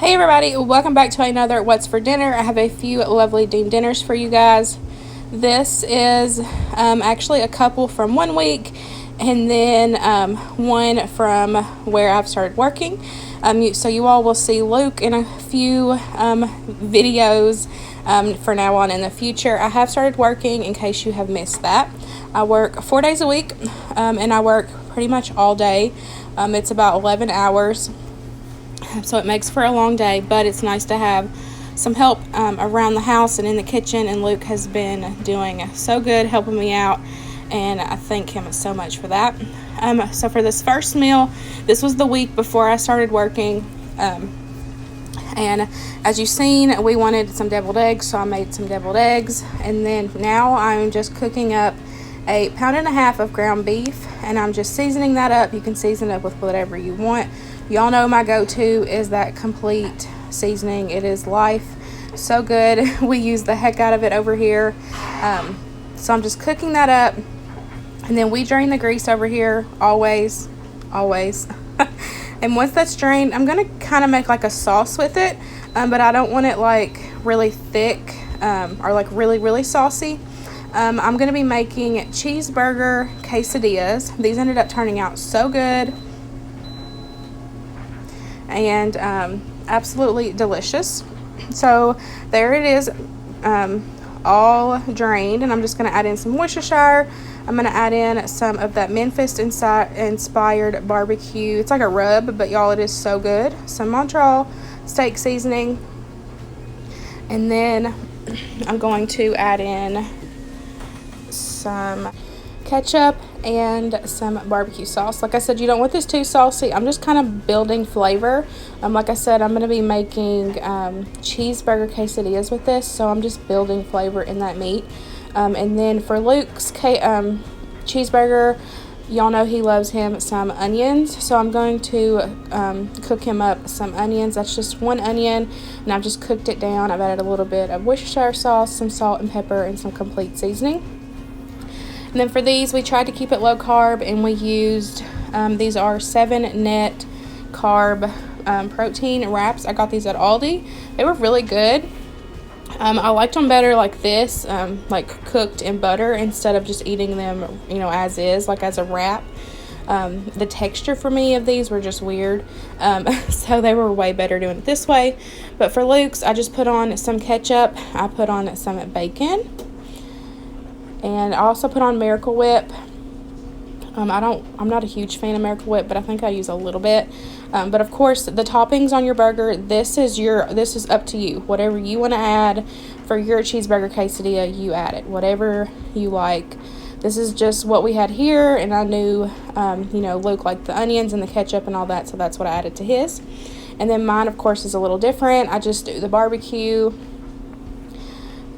Hey everybody, welcome back to another What's for Dinner. I have a few lovely dinners for you guys. This is actually a couple from one week and then one from where I've started working. So you all will see Luke in a few videos for now on in the future. I have started working in case you have missed that. I work 4 days a week and I work pretty much all day. It's about 11 hours. So it makes for a long day, but it's nice to have some help around the house and in the kitchen, and Luke has been doing so good helping me out, and I thank him so much for that. So for this first meal, this was the week before I started working, and as you've seen, we wanted some deviled eggs, so I made some deviled eggs, and then now I'm just cooking up a 1.5 pounds of ground beef, and I'm just seasoning that up. You can season it up with whatever you want. Y'all know my go-to is that complete seasoning. It is life. So good. We use the heck out of it over here. So I'm just cooking that up. And then we drain the grease over here. Always. And once that's drained, I'm going to kind of make like a sauce with it. But I don't want it like really thick or like really saucy. I'm going to be making cheeseburger quesadillas. These ended up turning out so good. And absolutely delicious. So there it is, all drained, and I'm just going to add in some Worcestershire. I'm going to add in some of that Memphis inspired barbecue. It's like a rub, but y'all, it is so good. Some Montreal steak seasoning, and then I'm going to add in some ketchup and some barbecue sauce. Like I said, you don't want this too saucy. I'm just kind of building flavor. Like I said, I'm going to be making cheeseburger quesadillas with this, so I'm just building flavor in that meat. And then for Luke's cheeseburger, y'all know he loves him some onions, so I'm going to cook him up some onions. That's just one onion, and I've just cooked it down. I've added a little bit of Worcestershire sauce, some salt and pepper, and some complete seasoning. And then for these, we tried to keep it low carb, and we used, these are 7 net carb protein wraps. I got these at Aldi. They were really good. I liked them better like this, like cooked in butter instead of just eating them, as is, like as a wrap. The texture for me of these were just weird, so they were way better doing it this way. But for Luke's, I just put on some ketchup. I put on some bacon. And I also put on Miracle Whip. I'm not a huge fan of Miracle Whip, but I think I use a little bit. But of course, the toppings on your burger, this is up to you. Whatever you want to add for your cheeseburger quesadilla, you add it. Whatever you like. This is just what we had here, and I knew, Luke liked the onions and the ketchup and all that, so that's what I added to his. And then mine, of course, is a little different. I just do the barbecue.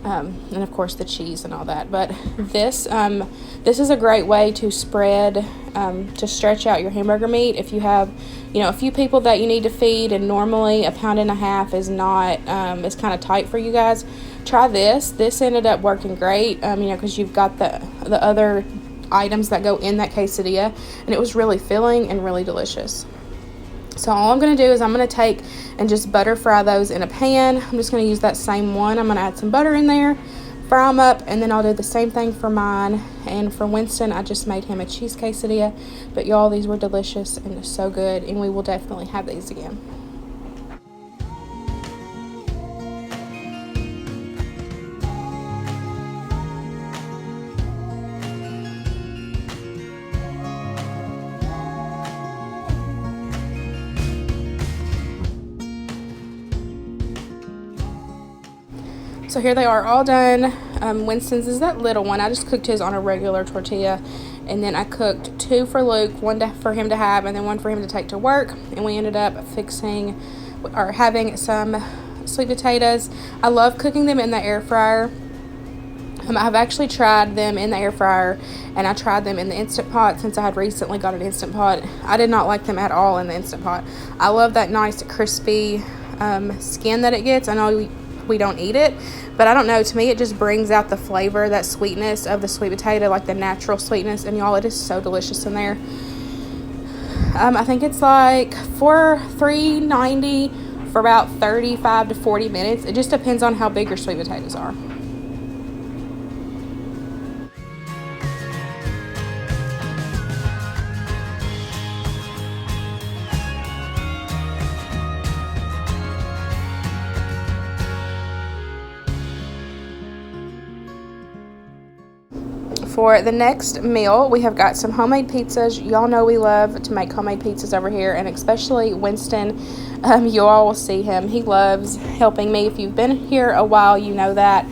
And of course the cheese and all that, but this is a great way to spread, to stretch out your hamburger meat. If you have, a few people that you need to feed, and normally 1.5 pounds is not, it's kind of tight for you guys, try this. This ended up working great, because you've got the other items that go in that quesadilla, and it was really filling and really delicious. So all I'm going to do is I'm going to take and just butter fry those in a pan. I'm just going to use that same one. I'm going to add some butter in there, fry them up, and then I'll do the same thing for mine. And for Winston, I just made him a cheese quesadilla. But y'all, these were delicious and so good, and we will definitely have these again. So here they are all done. Winston's is that little one. I just cooked his on a regular tortilla. And then I cooked 2 for Luke, one for him to have, and then one for him to take to work. And we ended up having some sweet potatoes. I love cooking them in the air fryer. I've actually tried them in the air fryer, and I tried them in the Instant Pot since I had recently got an Instant Pot. I did not like them at all in the Instant Pot. I love that nice crispy skin that it gets. I know we don't eat it, but I don't know, to me it just brings out the flavor, that sweetness of the sweet potato, like the natural sweetness, and y'all, it is so delicious in there. I think it's like $3.90 for about 35 to 40 minutes. It just depends on how big your sweet potatoes are. For the next meal, we have got some homemade pizzas. Y'all know we love to make homemade pizzas over here, and especially Winston. You all will see him. He loves helping me. If you've been here a while, you know that.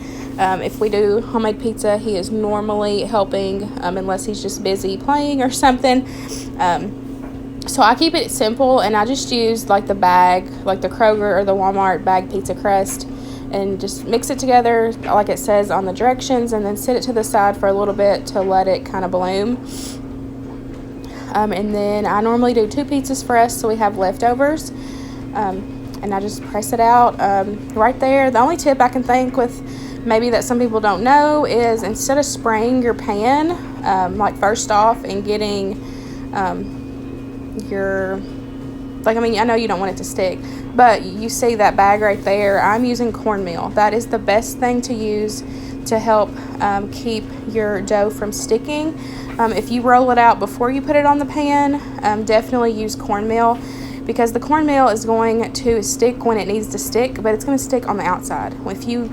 If we do homemade pizza, he is normally helping, unless he's just busy playing or something. So I keep it simple, and I just use like the bag, like the Kroger or the Walmart bag pizza crust, and just mix it together like it says on the directions, and then set it to the side for a little bit to let it kind of bloom. And then I normally do 2 pizzas for us, so we have leftovers. And I just press it out right there. The only tip I can think with maybe that some people don't know is, instead of spraying your pan like first off and getting I know you don't want it to stick, but you see that bag right there. I'm using cornmeal. That is the best thing to use to help keep your dough from sticking. If you roll it out before you put it on the pan, definitely use cornmeal, because the cornmeal is going to stick when it needs to stick, but it's going to stick on the outside. If you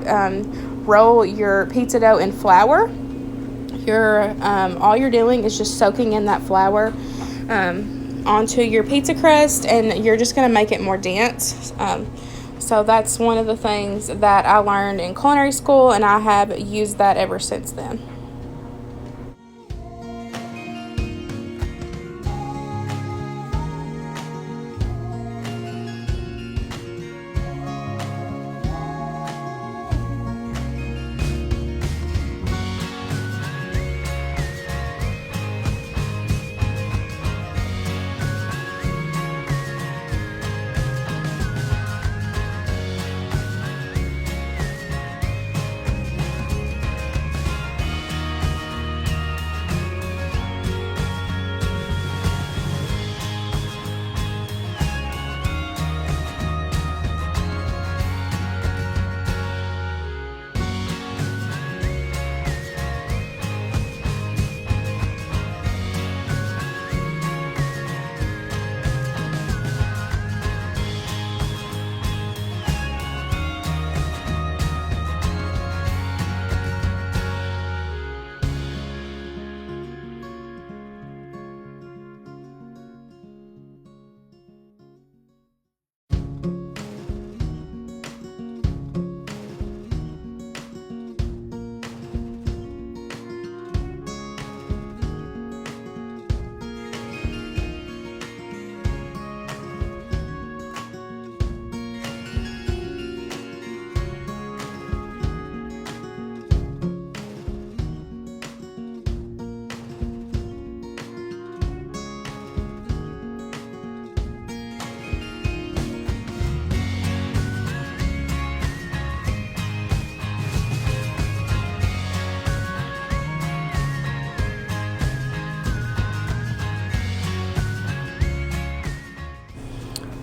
roll your pizza dough in flour, all you're doing is just soaking in that flour onto your pizza crust, and you're just going to make it more dense. So that's one of the things that I learned in culinary school, and I have used that ever since then.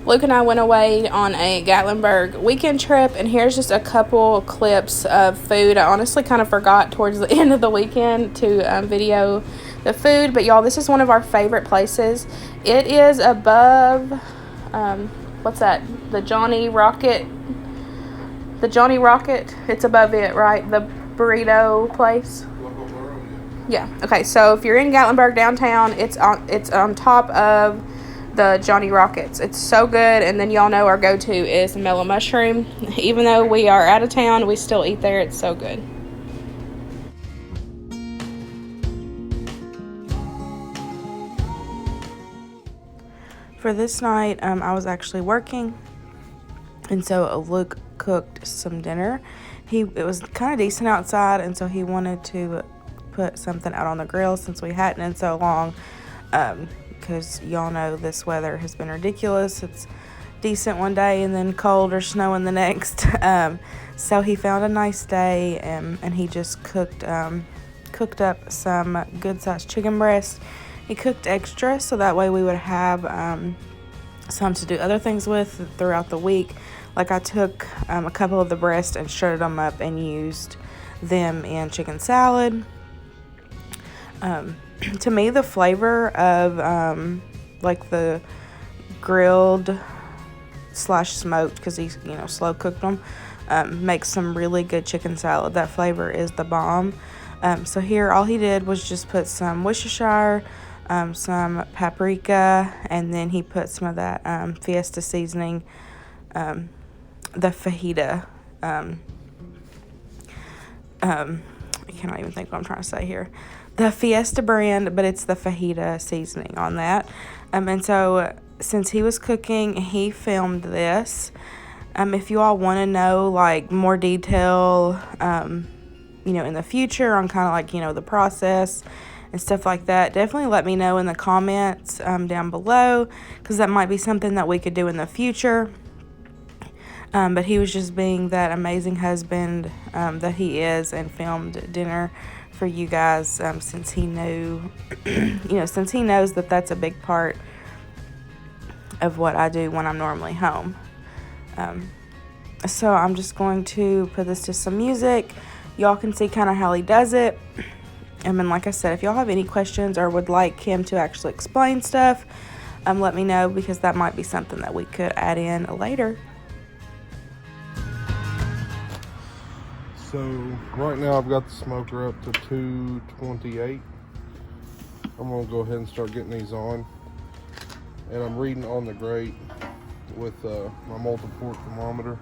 Luke and I went away on a Gatlinburg weekend trip, and here's just a couple clips of food. I honestly kind of forgot towards the end of the weekend to video the food, but y'all, this is one of our favorite places. It is above, what's that, the Johnny Rocket, it's above it, right, the burrito place? Yeah, okay, so if you're in Gatlinburg downtown, it's on top of the Johnny Rockets. It's so good. And then y'all know our go-to is mellow mushroom. Even though we are out of town, we still eat there. It's so good. For this night, I was actually working, and so Luke cooked some dinner. It was kind of decent outside, and so he wanted to put something out on the grill since we hadn't in so long. Because y'all know this weather has been ridiculous. It's decent one day and then cold or snowing the next. So he found a nice day, and he just cooked up some good sized chicken breast. He cooked extra so that way we would have some to do other things with throughout the week. Like I took a couple of the breasts and shredded them up and used them in chicken salad. To me, the flavor of like the grilled / smoked, because he slow cooked them, makes some really good chicken salad. That flavor is the bomb. So here all he did was just put some Worcestershire, some paprika, and then he put some of that Fiesta seasoning, the fajita. I cannot even think what I'm trying to say here. The Fiesta brand, but it's the fajita seasoning on that. And so since he was cooking, he filmed this. If you all want to know like more detail, in the future on kind of like, the process and stuff like that, definitely let me know in the comments down below, because that might be something that we could do in the future. But he was just being that amazing husband that he is, and filmed dinner for you guys, since he knew, since he knows that that's a big part of what I do when I'm normally home. So I'm just going to put this to some music. Y'all can see kind of how he does it. And then, like I said, if y'all have any questions or would like him to actually explain stuff, let me know, because that might be something that we could add in later. So right now I've got the smoker up to 228. I'm gonna go ahead and start getting these on, and I'm reading on the grate with my multi-port thermometer,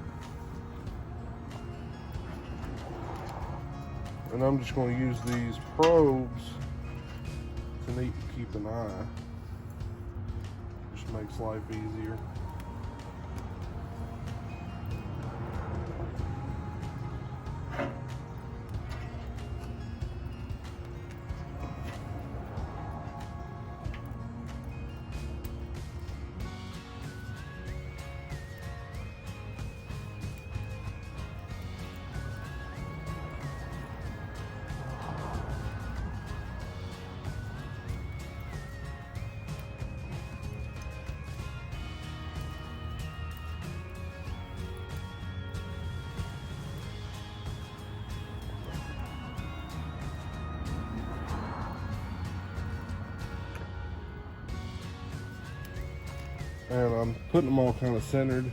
and I'm just going to use these probes to keep an eye. Just makes life easier. And I'm putting them all kind of centered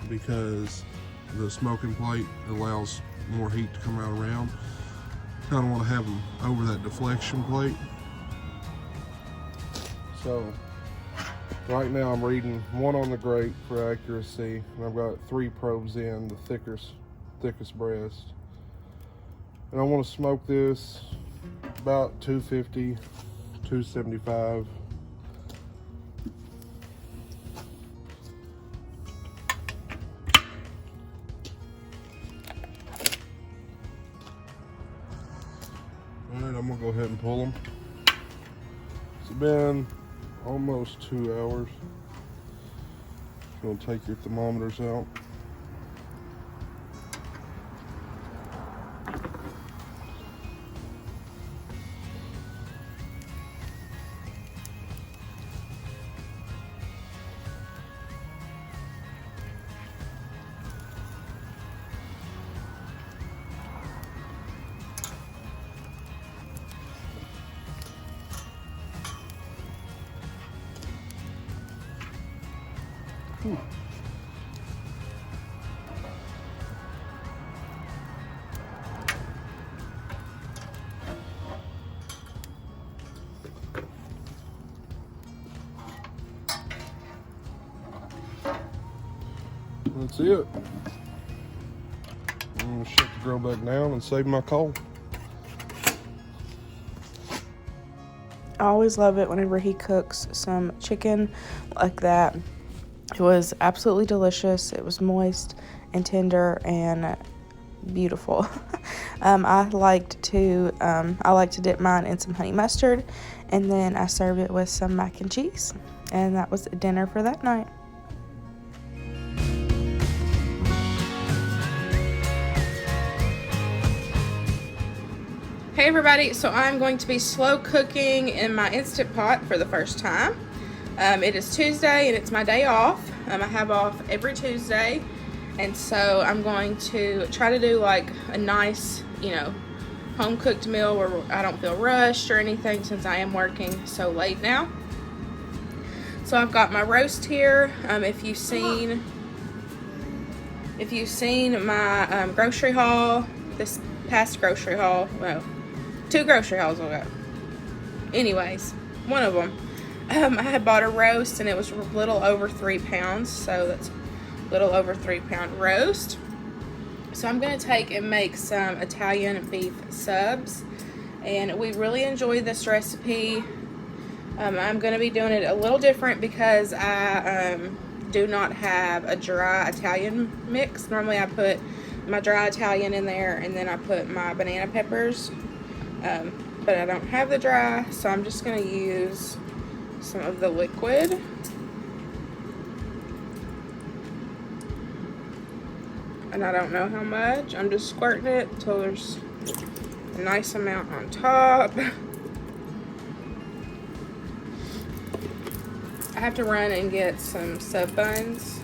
because the smoking plate allows more heat to come out around. Kind of want to have them over that deflection plate. So right now I'm reading one on the grate for accuracy, and I've got 3 probes in, the thickest breast. And I want to smoke this about 250, 275. Alright, I'm gonna go ahead and pull them. It's been almost 2 hours. Gonna take your thermometers out. Whew. That's it. I'm gonna shut the grill back down and save my coal. I always love it whenever he cooks some chicken like that. It was absolutely delicious. It was moist and tender and beautiful. I like to dip mine in some honey mustard, and then I serve it with some mac and cheese. And that was dinner for that night. Hey everybody, so I'm going to be slow cooking in my Instant Pot for the first time. It is Tuesday and it's my day off. I have off every Tuesday, and so I'm going to try to do like a nice, home cooked meal where I don't feel rushed or anything, since I am working so late now. So I've got my roast here. If you've seen my grocery haul, this past grocery haul, well, 2 grocery hauls ago. Anyways, one of them, I had bought a roast and it was a little over 3 pounds, so that's a little over 3-pound roast. So I'm going to take and make some Italian beef subs, and we really enjoyed this recipe. I'm going to be doing it a little different because I do not have a dry Italian mix. Normally I put my dry Italian in there and then I put my banana peppers, but I don't have the dry, so I'm just going to use some of the liquid. And I don't know how much. I'm just squirting it until there's a nice amount on top. I have to run and get some sub buns.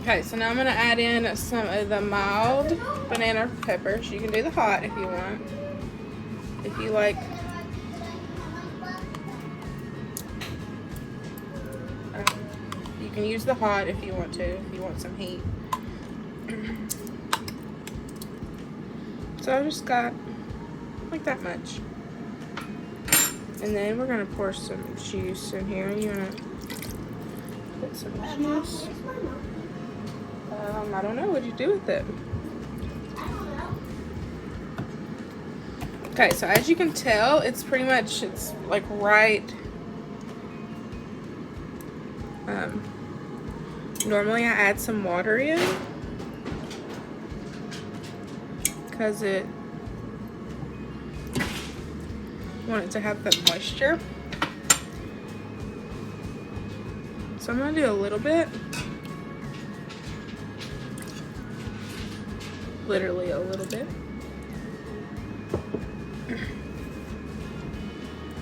Okay, so now I'm going to add in some of the mild banana peppers. You can do the hot if you want. If you like. You can use the hot if you want to, if you want some heat. So I just got like that much. And then we're going to pour some juice in here. You want to put some juice. I don't know. What'd you do with it? Okay, so as you can tell, it's like right. Normally I add some water in because I want it to have that moisture. So I'm going to do a little bit. Literally a little bit.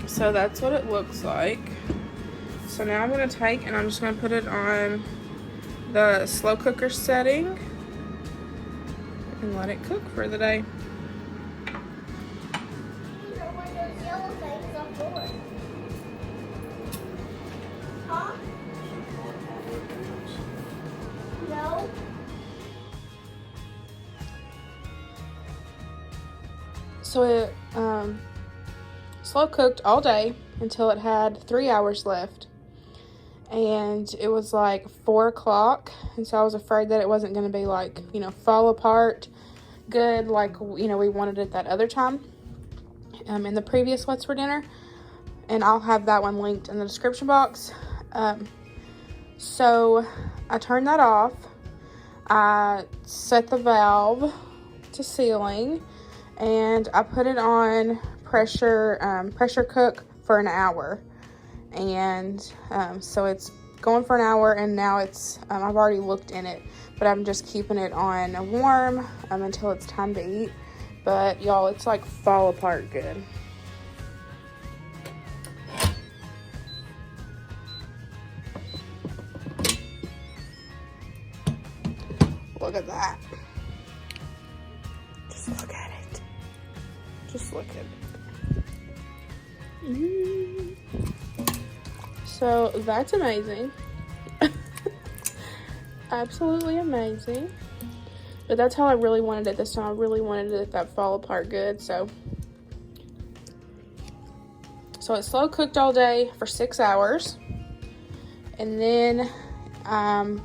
So that's what it looks like. So now I'm going to take and I'm just going to put it on the slow cooker setting and let it cook for the day. No. So it slow cooked all day until it had 3 hours left, and it was like 4 o'clock, and so I was afraid that it wasn't going to be like, fall apart good like, we wanted it that other time in the previous What's for Dinner, and I'll have that one linked in the description box. So I turned that off. I set the valve to sealing, and I put it on pressure cook for an hour. And so it's going for an hour, and now it's I've already looked in it, but I'm just keeping it on warm until it's time to eat. But y'all, it's like fall apart good. Look at that. Just look at it. Just look at it. So that's amazing. Absolutely amazing. But that's how I really wanted it this time. I really wanted it that fall apart good. So it's slow cooked all day for 6 hours. And then an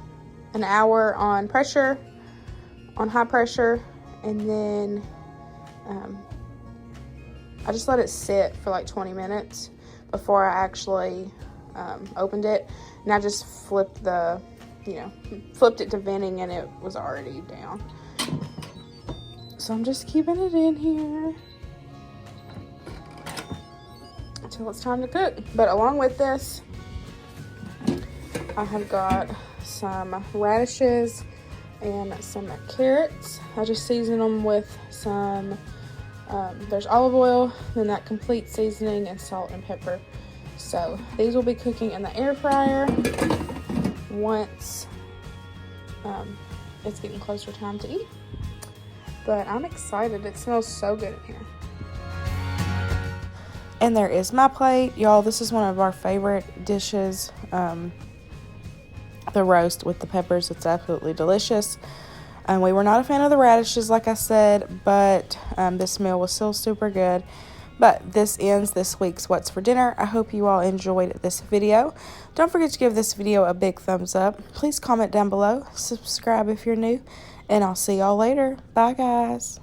hour on high pressure, and then I just let it sit for like 20 minutes before I actually opened it, and I just flipped it to venting, and it was already down. So I'm just keeping it in here until it's time to cook. But along with this, I have got some radishes and some carrots. I just season them with some, there's olive oil, then that complete seasoning, and salt and pepper. So these will be cooking in the air fryer once it's getting closer time to eat. But I'm excited. It smells so good in here. And there is my plate. Y'all, this is one of our favorite dishes. The roast with the peppers. It's absolutely delicious. We were not a fan of the radishes, like I said, but this meal was still super good. But this ends this week's What's for Dinner. I hope you all enjoyed this video. Don't forget to give this video a big thumbs up. Please comment down below. Subscribe if you're new. And I'll see y'all later. Bye, guys.